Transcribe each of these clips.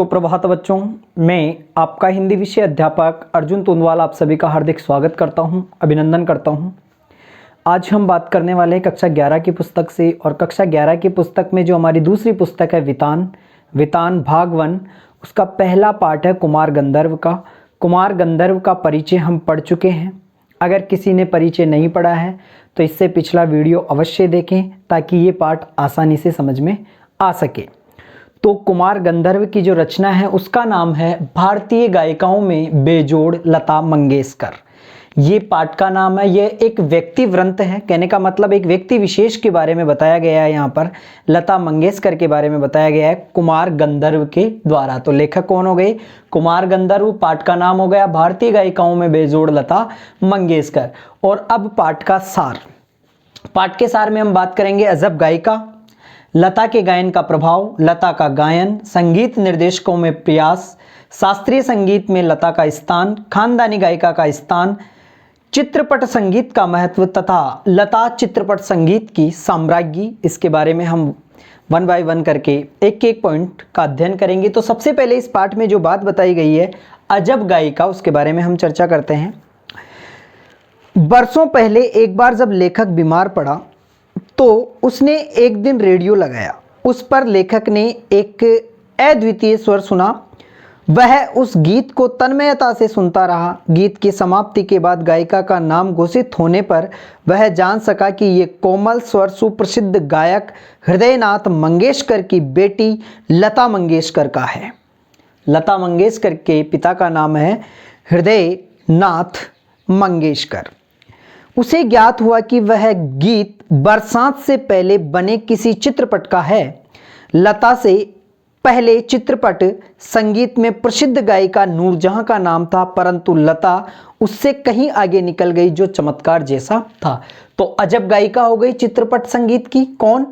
सुप्रभात बच्चों, मैं आपका हिंदी विषय अध्यापक अर्जुन तुंदवाल आप सभी का हार्दिक स्वागत करता हूं, अभिनंदन करता हूं। आज हम बात करने वाले हैं कक्षा 11 की पुस्तक से, और कक्षा 11 की पुस्तक में जो हमारी दूसरी पुस्तक है वितान भाग 1, उसका पहला पार्ट है कुमार गंधर्व का। कुमार गंधर्व का परिचय हम पढ़ चुके हैं। अगर किसी ने परिचय नहीं पढ़ा है तो इससे पिछला वीडियो अवश्य देखें ताकि ये पाठ आसानी से समझ में आ सके। तो कुमार गंधर्व की जो रचना है उसका नाम है भारतीय गायिकाओं में बेजोड़ लता मंगेशकर। ये पाठ का नाम है। यह एक व्यक्ति वृंत है, कहने का मतलब एक व्यक्ति विशेष के बारे में बताया गया है। यहाँ पर लता मंगेशकर के बारे में बताया गया है कुमार गंधर्व के द्वारा। तो लेखक कौन हो गए? कुमार गंधर्व। पाठ का नाम हो गया भारतीय गायिकाओं में बेजोड़ लता मंगेशकर। और अब पाठ का सार। पाठ के सार में हम बात करेंगे अजब गायिका, लता के गायन का प्रभाव, लता का गायन, संगीत निर्देशकों में प्रयास, शास्त्रीय संगीत में लता का स्थान, खानदानी गायिका का स्थान, चित्रपट संगीत का महत्व तथा लता चित्रपट संगीत की साम्राज्ञी। इसके बारे में हम 1 बाय 1 करके एक एक पॉइंट का अध्ययन करेंगे। तो सबसे पहले इस पाठ में जो बात बताई गई है अजब गायिका, उसके बारे में हम चर्चा करते हैं। बरसों पहले एक बार जब लेखक बीमार पड़ा तो उसने एक दिन रेडियो लगाया। उस पर लेखक ने एक अद्वितीय स्वर सुना। वह उस गीत को तन्मयता से सुनता रहा। गीत की समाप्ति के बाद गायिका का नाम घोषित होने पर वह जान सका कि ये कोमल स्वर सुप्रसिद्ध गायक हृदयनाथ मंगेशकर की बेटी लता मंगेशकर का है। लता मंगेशकर के पिता का नाम है हृदयनाथ मंगेशकर। उसे ज्ञात हुआ कि वह गीत बरसात से पहले बने किसी चित्रपट का है। लता से पहले चित्रपट संगीत में प्रसिद्ध गायिका नूरजहां का नाम था, परंतु लता उससे कहीं आगे निकल गई जो चमत्कार जैसा था। तो अजब गायिका हो गई चित्रपट संगीत की कौन?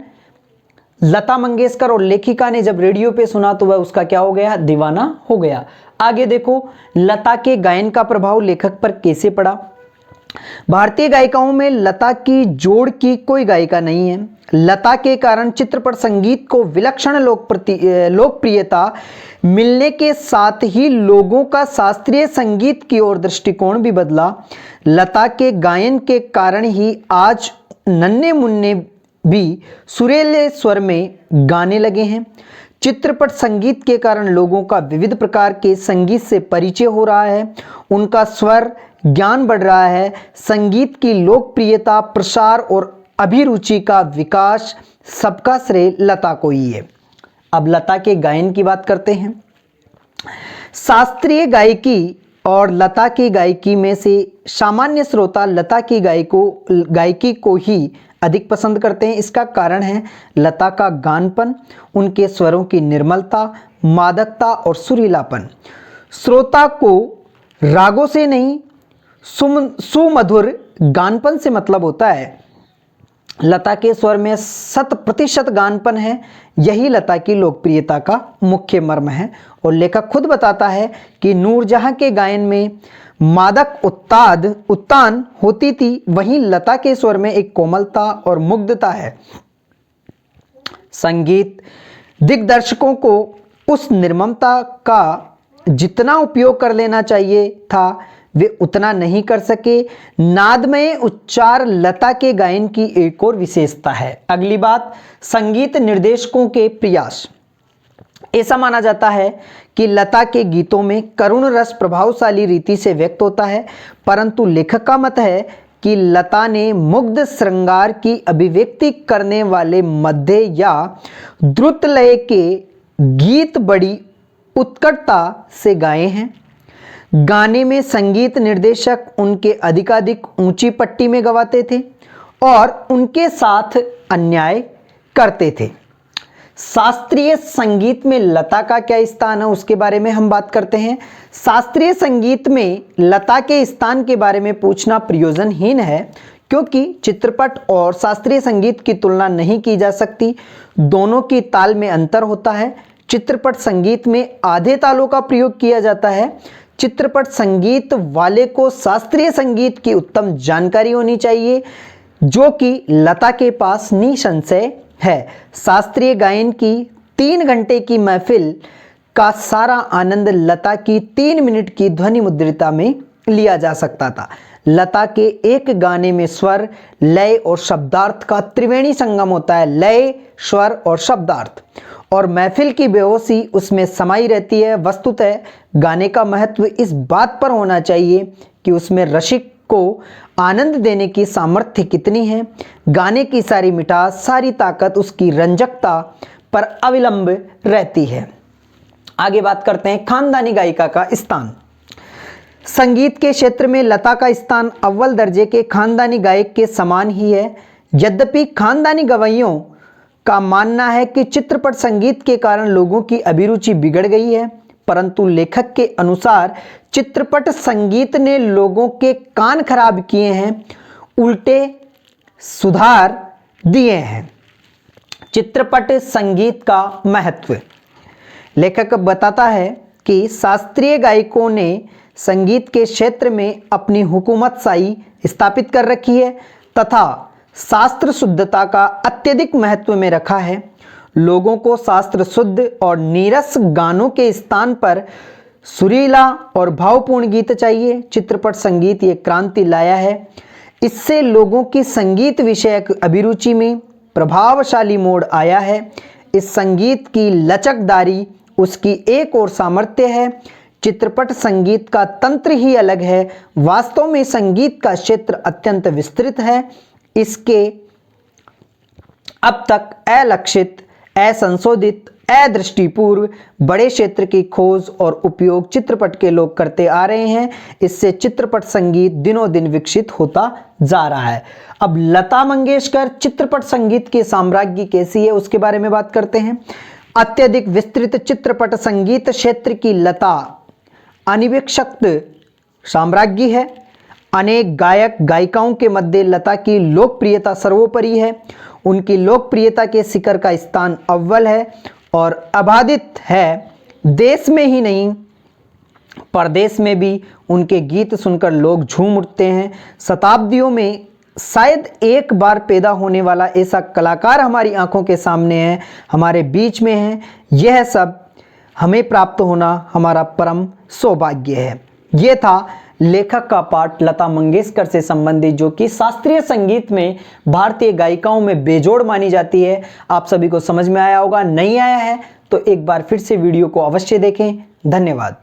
लता मंगेशकर। और लेखिका ने जब रेडियो पे सुना तो वह उसका क्या हो गया? दीवाना हो गया। आगे देखो, लता के गायन का प्रभाव लेखक पर कैसे पड़ा। भारतीय गायिकाओं में लता की जोड़ की कोई गायिका नहीं है। लता के कारण चित्रपट संगीत को विलक्षण लोकप्रियता मिलने के साथ ही लोगों का शास्त्रीय संगीत की ओर दृष्टिकोण भी बदला। लता के गायन के कारण ही आज नन्हे मुन्ने भी सुरीले स्वर में गाने लगे हैं। चित्रपट संगीत के कारण लोगों का विविध प्रकार के संगीत से परिचय हो रहा है, उनका स्वर ज्ञान बढ़ रहा है। संगीत की लोकप्रियता, प्रसार और अभिरुचि का विकास सबका श्रेय लता को ही है। अब लता के गायन की बात करते हैं। शास्त्रीय गायकी और लता की गायकी में से सामान्य श्रोता लता की गायकी को ही अधिक पसंद करते हैं। इसका कारण है लता का गानपन, उनके स्वरों की निर्मलता, मादकता और सुरीलापन। श्रोता को रागों से नहीं, सुमधुर गानपन से मतलब होता है। लता के स्वर में 100% गानपन है। यही लता की लोकप्रियता का मुख्य मर्म है। और लेखक खुद बताता है कि नूरजहां के गायन में मादक उत्तान होती थी, वहीं लता के स्वर में एक कोमलता और मुग्धता है। संगीत दिग्दर्शकों को उस निर्ममता का जितना उपयोग कर लेना चाहिए था वे उतना नहीं कर सके। नादमय उच्चार लता के गायन की एक और विशेषता है। अगली बात, संगीत निर्देशकों के प्रयास। ऐसा माना जाता है कि लता के गीतों में करुण रस प्रभावशाली रीति से व्यक्त होता है, परंतु लेखक का मत है कि लता ने मुग्ध श्रृंगार की अभिव्यक्ति करने वाले मध्य या द्रुत लय के गीत बड़ी उत्कटता से गाए हैं। गाने में संगीत निर्देशक उनके अधिकाधिक ऊंची पट्टी में गवाते थे और उनके साथ अन्याय करते थे। शास्त्रीय संगीत में लता का क्या स्थान है उसके बारे में हम बात करते हैं। शास्त्रीय संगीत में लता के स्थान के बारे में पूछना प्रयोजनहीन है, क्योंकि चित्रपट और शास्त्रीय संगीत की तुलना नहीं की जा सकती। दोनों की ताल में अंतर होता है। चित्रपट संगीत में आधे तालों का प्रयोग किया जाता है। चित्रपट संगीत वाले को शास्त्रीय संगीत की उत्तम जानकारी होनी चाहिए, जो कि लता के पास निसंशय है। शास्त्रीय गायन की 3 घंटे की महफिल का सारा आनंद लता की 3 मिनट की ध्वनि मुद्रिता में लिया जा सकता था। लता के एक गाने में स्वर, लय और शब्दार्थ का त्रिवेणी संगम होता है, लय, स्वर और शब्दार्थ, और महफिल की बेहोशी उसमें समाई रहती है। वस्तुतः गाने का महत्व इस बात पर होना चाहिए कि उसमें रसिक को आनंद देने की सामर्थ्य कितनी है। गाने की सारी मिठास, सारी ताकत उसकी रंजकता पर अविलंब रहती है। आगे बात करते हैं खानदानी गायिका का स्थान। संगीत के क्षेत्र में लता का स्थान अव्वल दर्जे के खानदानी गायक के समान ही है। यद्यपि खानदानी गवैयों का मानना है कि चित्रपट संगीत के कारण लोगों की अभिरुचि बिगड़ गई है, परंतु लेखक के अनुसार चित्रपट संगीत ने लोगों के कान खराब किए हैं, उल्टे सुधार दिए हैं। चित्रपट संगीत का महत्व। लेखक बताता है कि शास्त्रीय गायकों ने संगीत के क्षेत्र में अपनी हुकूमतशाही स्थापित कर रखी है तथा शास्त्र शुद्धता का अत्यधिक महत्व में रखा है। लोगों को शास्त्र शुद्ध और नीरस गानों के स्थान पर सुरीला और भावपूर्ण गीत चाहिए। चित्रपट संगीत ये क्रांति लाया है। इससे लोगों की संगीत विषयक अभिरुचि में प्रभावशाली मोड़ आया है। इस संगीत की लचकदारी उसकी एक और सामर्थ्य है। चित्रपट संगीत का तंत्र ही अलग है। वास्तव में संगीत का क्षेत्र अत्यंत विस्तृत है। इसके अब तक अलक्षित, असंशोधित, अदृष्टिपूर्व बड़े क्षेत्र की खोज और उपयोग चित्रपट के लोग करते आ रहे हैं। इससे चित्रपट संगीत दिनों दिन विकसित होता जा रहा है। अब लता मंगेशकर चित्रपट संगीत के साम्राज्ञी कैसी है उसके बारे में बात करते हैं। अत्यधिक विस्तृत चित्रपट संगीत क्षेत्र की लता अनिवीक्षित साम्राज्ञी है। अनेक गायक गायिकाओं के मध्य लता की लोकप्रियता सर्वोपरि है। उनकी लोकप्रियता के शिखर का स्थान अव्वल है और अबाधित है। देश में ही नहीं परदेश में भी उनके गीत सुनकर लोग झूम उठते हैं। शताब्दियों में शायद एक बार पैदा होने वाला ऐसा कलाकार हमारी आंखों के सामने है, हमारे बीच में है। यह सब हमें प्राप्त होना हमारा परम सौभाग्य है। यह था लेखक का पाठ लता मंगेशकर से संबंधित, जो कि शास्त्रीय संगीत में भारतीय गायिकाओं में बेजोड़ मानी जाती है। आप सभी को समझ में आया होगा। नहीं आया है तो एक बार फिर से वीडियो को अवश्य देखें। धन्यवाद।